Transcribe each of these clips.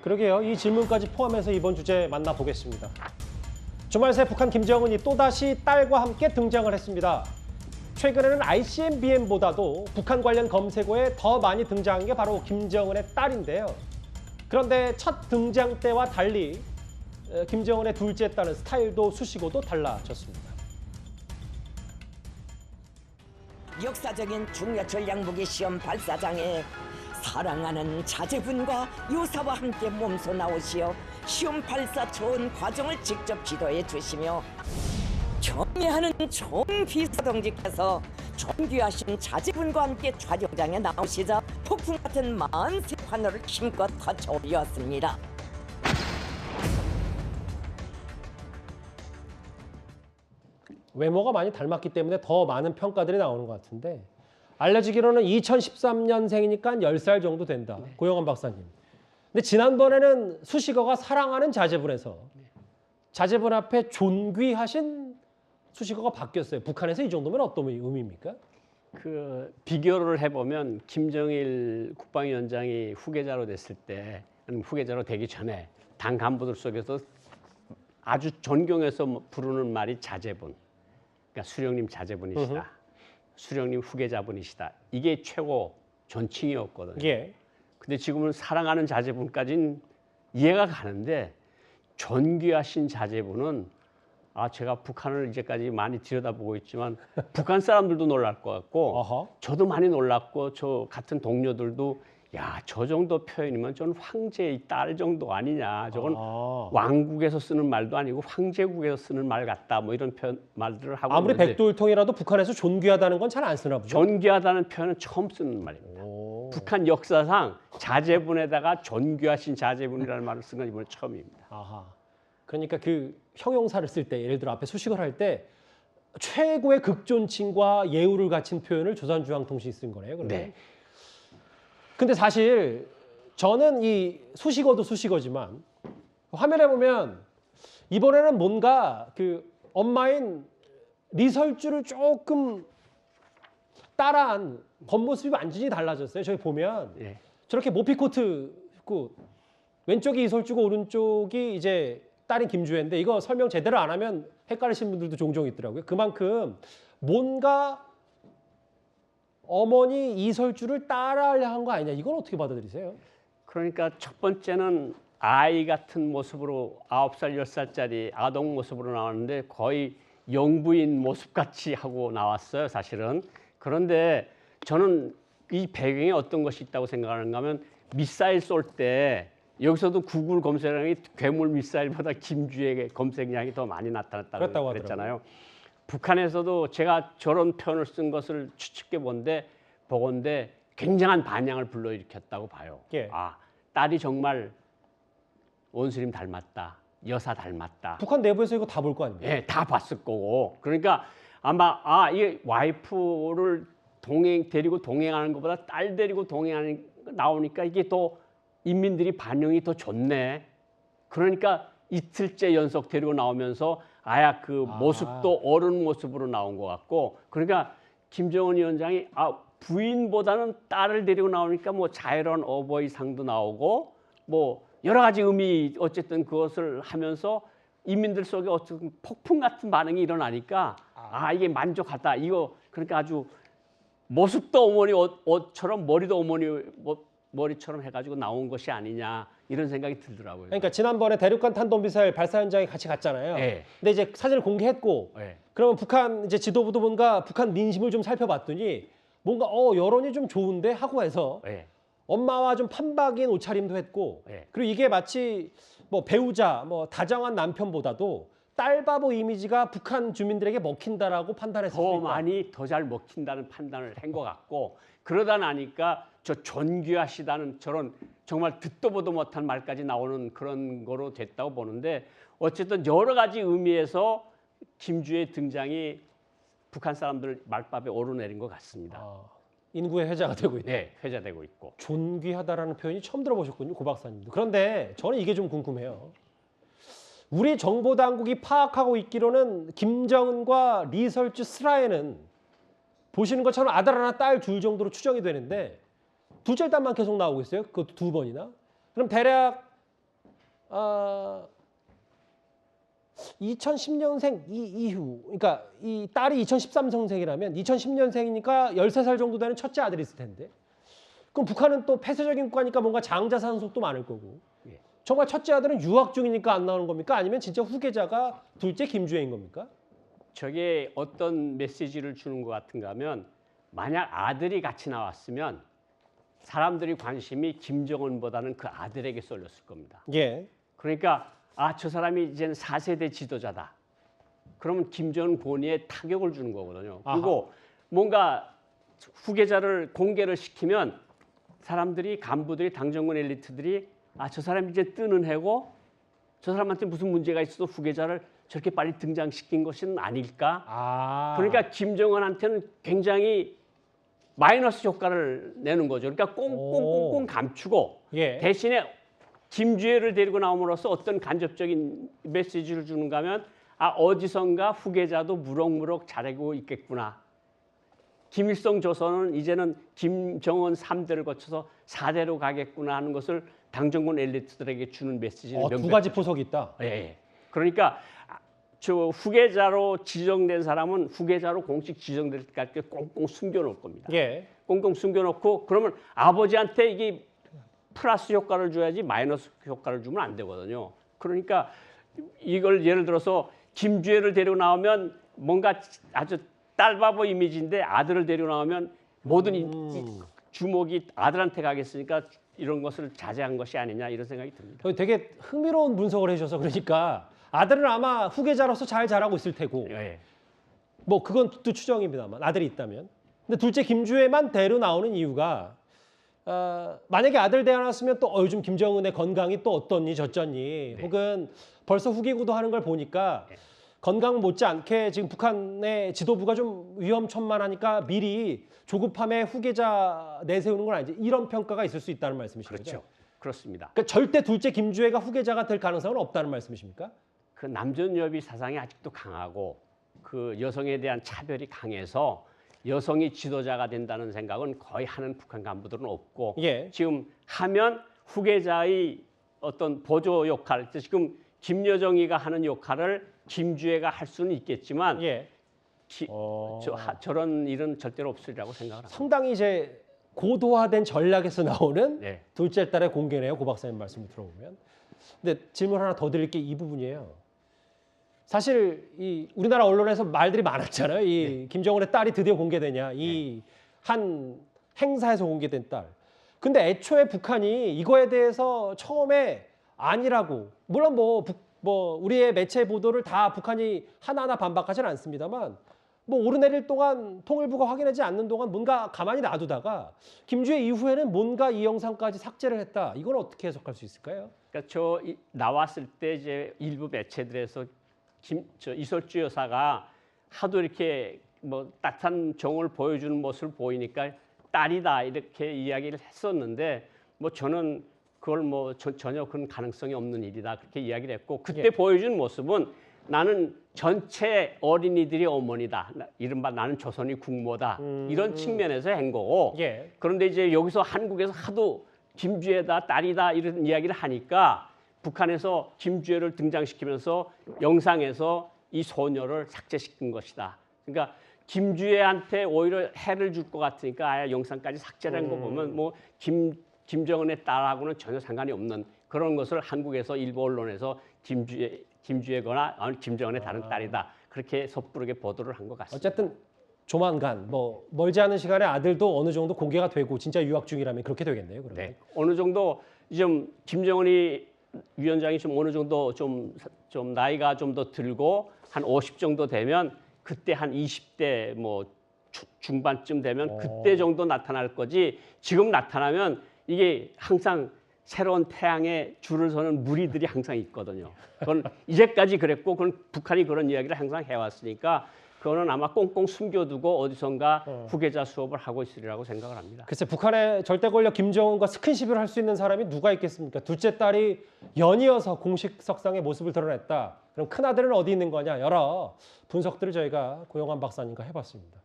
그러게요. 이 질문까지 포함해서 이번 주제 만나보겠습니다. 주말 새 북한 김정은이 또다시 딸과 함께 등장을 했습니다. 최근에는 ICBM보다도 북한 관련 검색어에 더 많이 등장한 게 바로 김정은의 딸인데요. 그런데 첫 등장 때와 달리 김정은의 둘째 딸은 스타일도 수식어도 달라졌습니다. 역사적인 중요 전략무기 시험 발사장에 사랑하는 자제분과 요사와 함께 몸소 나오시어 시험 발사 좋은 과정을 직접 지도해 주시며 경애하는 총비서동지께서 존귀하신 자제분과 함께 촬영장에 나오시자 폭풍 같은 만세 환호를 힘껏 터쳐 올렸습니다. 외모가 많이 닮았기 때문에 더 많은 평가들이 나오는 것 같은데 알려지기로는 2013년생이니까 10살 정도 된다. 네. 고영환 박사님. 근데 지난번에는 수식어가 사랑하는 자제분에서 자제분 앞에 존귀하신 수식어가 바뀌었어요. 북한에서 이 정도면 어떤 의미입니까? 그 비교를 해보면 김정일 국방위원장이 후계자로 됐을 때, 후계자로 되기 전에 당 간부들 속에서 아주 존경해서 부르는 말이 자제분. 그러니까 수령님 자제분이시다. 수령님 후계자분이시다. 이게 최고 존칭이었거든요. 예. 근데 지금은 사랑하는 자제분까지는 이해가 가는데 존귀하신 자제분은 제가 북한을 이제까지 많이 들여다보고 있지만 북한 사람들도 놀랄 것 같고 어허. 저도 많이 놀랐고 저 같은 동료들도 야, 저 정도 표현이면 전 황제의 딸 정도 아니냐. 저건 왕국에서 쓰는 말도 아니고 황제국에서 쓰는 말 같다. 뭐 이런 말들을 하고 아무리 있는데 백두혈통이라도 북한에서 존귀하다는 건 잘 안 쓰나 보죠. 존귀하다는 표현은 처음 쓰는 말입니다. 북한 역사상 자제분에다가 존귀하신 자제분이라는 말을 쓴 건 이번에 처음입니다. 아하. 그러니까 그 형용사를 쓸 때 예를 들어 앞에 수식어를 할 때 최고의 극존칭과 예우를 갖춘 표현을 조선중앙통신이 쓴 거네요. 그러면. 네. 근데 사실 저는 이 수식어도 수식어지만 화면에 보면 이번에는 뭔가 그 엄마인 리설주를 조금 따라한 겉모습이 완전히 달라졌어요. 저기 보면 예. 저렇게 모피코트 입고 왼쪽이 이설주고 오른쪽이 이제 딸인 김주혜인데 이거 설명 제대로 안 하면 헷갈리시는 분들도 종종 있더라고요. 그만큼 뭔가 어머니 이설주를 따라하려 한 거 아니냐. 이건 어떻게 받아들이세요? 그러니까 첫 번째는 아이 같은 모습으로 9살, 10살짜리 아동 모습으로 나왔는데 거의 영부인 모습같이 하고 나왔어요, 사실은. 그런데 저는 이 배경에 어떤 것이 있다고 생각하는가 하면 미사일 쏠 때 여기서도 구글 검색량이 괴물 미사일보다 김주의 검색량이 더 많이 나타났다고 그랬잖아요. 북한에서도 제가 저런 표현을 쓴 것을 추측해 보건대 굉장한 반향을 불러일으켰다고 봐요. 예. 딸이 정말 원수님 닮았다. 여사 닮았다. 북한 내부에서 이거 다 볼 거 아닙니까? 예, 다 봤을 거고. 그러니까 아마 이게 와이프를 데리고 동행하는 것보다 딸 데리고 동행하는 거 나오니까 이게 더 인민들이 반응이 더 좋네. 그러니까 이틀째 연속 데리고 나오면서 그 모습도 어른 모습으로 나온 것 같고, 그러니까 김정은 위원장이 부인보다는 딸을 데리고 나오니까 뭐 자애로운 어버이상도 나오고 뭐 여러 가지 의미 어쨌든 그것을 하면서 인민들 속에 어쨌든 폭풍 같은 반응이 일어나니까 이게 만족하다. 이거 그러니까 아주 모습도 어머니 옷처럼 머리도 어머니 머리처럼 해가지고 나온 것이 아니냐 이런 생각이 들더라고요. 그러니까 지난번에 대륙간 탄도미사일 발사 현장에 같이 갔잖아요. 네. 근데 이제 사진을 공개했고, 네. 그러면 북한 이제 지도부도 뭔가 북한 민심을 좀 살펴봤더니 뭔가 여론이 좀 좋은데 하고 해서 네. 엄마와 좀 판박인 옷차림도 했고, 네. 그리고 이게 마치 뭐 배우자, 뭐 다정한 남편보다도 딸바보 이미지가 북한 주민들에게 먹힌다라고 판단했을 수 있다. 더 많이 더 잘 먹힌다는 판단을 한 것 같고, 그러다 나니까 저 존귀하시다는 저런 정말 듣도 보도 못한 말까지 나오는 그런 거로 됐다고 보는데, 어쨌든 여러 가지 의미에서 김주의 등장이 북한 사람들 말밥에 오르내린 것 같습니다. 인구의 회자가 되고 있다. 네, 회자되고 있고. 존귀하다라는 표현이 처음 들어보셨군요, 고 박사님도. 그런데 저는 이게 좀 궁금해요. 우리 정보 당국이 파악하고 있기로는 김정은과 리설주 스라에는 보시는 것처럼 아들 하나 딸 둘 정도로 추정이 되는데 둘째 딸만 계속 나오고 있어요. 그것도 2번이나. 그럼 대략 2010년생 이후, 그러니까 이 딸이 2013년생이라면 2010년생이니까 13살 정도 되는 첫째 아들이 있을 텐데. 그럼 북한은 또 폐쇄적인 국가니까 뭔가 장자 산속도 많을 거고. 예. 정말 첫째 아들은 유학 중이니까 안 나오는 겁니까? 아니면 진짜 후계자가 둘째 김주애인 겁니까? 저게 어떤 메시지를 주는 것 같은가 하면 만약 아들이 같이 나왔으면 사람들이 관심이 김정은보다는 그 아들에게 쏠렸을 겁니다. 예. 그러니까 저 사람이 이제는 4세대 지도자다. 그러면 김정은 본위에 타격을 주는 거거든요. 그리고 뭔가 후계자를 공개를 시키면 사람들이 간부들이 당정군 엘리트들이 저 사람이 이제 뜨는 해고 저 사람한테 무슨 문제가 있어도 후계자를 저렇게 빨리 등장시킨 것은 아닐까? 그러니까 김정은한테는 굉장히 마이너스 효과를 내는 거죠. 그러니까 꽁꽁꽁꽁 감추고 예. 대신에 김주애를 데리고 나옴으로써 어떤 간접적인 메시지를 주는가 하면 어디선가 후계자도 무럭무럭 잘하고 있겠구나. 김일성 조선은 이제는 김정은 3대를 거쳐서 4대로 가겠구나 하는 것을 당정군 엘리트들에게 주는 메시지는 두 가지 포석이 있다. 예. 그러니까 저 후계자로 지정된 사람은 후계자로 공식 지정될 때까지 꽁꽁 숨겨놓을 겁니다. 예. 꽁꽁 숨겨놓고 그러면 아버지한테 이게 플러스 효과를 줘야지 마이너스 효과를 주면 안 되거든요. 그러니까 이걸 예를 들어서 김주애를 데리고 나오면 뭔가 아주 딸바보 이미지인데 아들을 데리고 나오면 모든 이 주목이 아들한테 가겠으니까 이런 것을 자제한 것이 아니냐 이런 생각이 듭니다. 되게 흥미로운 분석을 해주셔서 그러니까 아들은 아마 후계자로서 잘 자라고 있을 테고 예. 뭐 그건 또 추정입니다만 아들이 있다면. 근데 둘째 김주애만 데리고 나오는 이유가 만약에 아들 대안았으면 또 요즘 김정은의 건강이 또 어떻니 저쩌니 혹은 벌써 후기구도 하는 걸 보니까 건강 못지않게 지금 북한의 지도부가 좀 위험천만하니까 미리 조급함에 후계자 내세우는 건 아니지 이런 평가가 있을 수 있다는 말씀이시죠? 그렇죠. 그렇습니다. 그러니까 절대 둘째 김주애가 후계자가 될 가능성은 없다는 말씀이십니까? 그 남존여비 사상이 아직도 강하고 그 여성에 대한 차별이 강해서 여성이 지도자가 된다는 생각은 거의 하는 북한 간부들은 없고 예. 지금 하면 후계자의 어떤 보조 역할, 지금 김여정이가 하는 역할을 김주애가 할 수는 있겠지만 예. 저런 일은 절대로 없으리라고 생각을 합니다. 상당히 이제 고도화된 전략에서 나오는 네. 둘째 딸의 공개네요. 고 박사님 말씀을 들어보면. 근데 질문 하나 더 드릴 게 이 부분이에요. 사실 이 우리나라 언론에서 말들이 많았잖아요. 이 김정은의 딸이 드디어 공개되냐. 이 한 행사에서 공개된 딸. 근데 애초에 북한이 이거에 대해서 처음에 아니라고 물론 뭐 우리의 매체 보도를 다 북한이 하나하나 반박하지는 않습니다만 뭐 오르내릴 동안 통일부가 확인하지 않는 동안 뭔가 가만히 놔두다가 김주애 이후에는 뭔가 이 영상까지 삭제를 했다. 이건 어떻게 해석할 수 있을까요? 그러니까 나왔을 때 이제 일부 매체들에서 이설주 여사가 하도 이렇게 뭐 따뜻한 정을 보여주는 모습을 보이니까 딸이다 이렇게 이야기를 했었는데 뭐 저는 그걸 뭐 전혀 그런 가능성이 없는 일이다 그렇게 이야기를 했고 그때 보여준 모습은 나는 전체 어린이들이 어머니다. 이른바 나는 조선이 국모다. 이런 측면에서 한 거고. 예. 그런데 이제 여기서 한국에서 하도 김주애다, 딸이다 이런 이야기를 하니까 북한에서 김주애를 등장시키면서 영상에서 이 소녀를 삭제시킨 것이다. 그러니까 김주애한테 오히려 해를 줄 것 같으니까 아예 영상까지 삭제된 거 보면 뭐 김정은의 딸하고는 전혀 상관이 없는 그런 것을 한국에서 일부 언론에서 김주애거나 김정은의 다른 딸이다. 그렇게 섣부르게 보도를 한 것 같습니다. 어쨌든 조만간 뭐 멀지 않은 시간에 아들도 어느 정도 공개가 되고 진짜 유학 중이라면 그렇게 되겠네요. 그러면. 네. 어느 정도 좀 김정은이 위원장이 좀 어느 정도 좀 나이가 좀 더 들고 한 50 정도 되면 그때 한 20대 뭐 중반쯤 되면 그때 정도 나타날 거지 지금 나타나면 이게 항상 새로운 태양에 줄을 서는 무리들이 항상 있거든요. 그건 이제까지 그랬고 그건 북한이 그런 이야기를 항상 해왔으니까 그거는 아마 꽁꽁 숨겨두고 어디선가 후계자 수업을 하고 있으리라고 생각을 합니다. 글쎄 북한의 절대 권력 김정은과 스킨십을 할 수 있는 사람이 누가 있겠습니까? 둘째 딸이 연이어서 공식 석상의 모습을 드러냈다. 그럼 큰아들은 어디 있는 거냐? 여러 분석들을 저희가 고영환 박사님과 해봤습니다.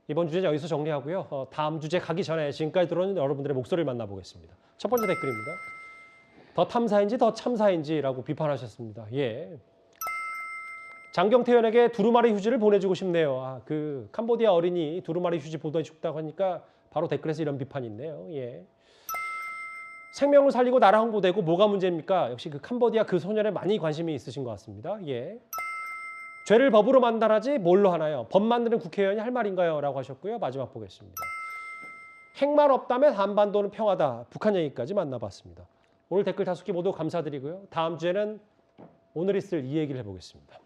이번 주제는 여기서 정리하고요. 다음 주제 가기 전에 지금까지 들어온 여러분들의 목소리를 만나보겠습니다. 첫 번째 댓글입니다. 더 탐사인지 더 참사인지라고 비판하셨습니다. 예. 장경태 의원에게 두루마리 휴지를 보내주고 싶네요. 아, 그 캄보디아 어린이 두루마리 휴지 보내주다고 하니까 바로 댓글에서 이런 비판이 있네요. 예. 생명을 살리고 나라 홍보되고 뭐가 문제입니까? 역시 그 캄보디아 그 소년에 많이 관심이 있으신 것 같습니다. 예. 죄를 법으로 만달하지 뭘로 하나요? 법 만드는 국회의원이 할 말인가요? 라고 하셨고요. 마지막 보겠습니다. 핵만 없다면 한반도는 평화다. 북한 얘기까지 만나봤습니다. 오늘 댓글 다섯 개 모두 감사드리고요. 다음 주에는 오늘 있을 이 얘기를 해보겠습니다.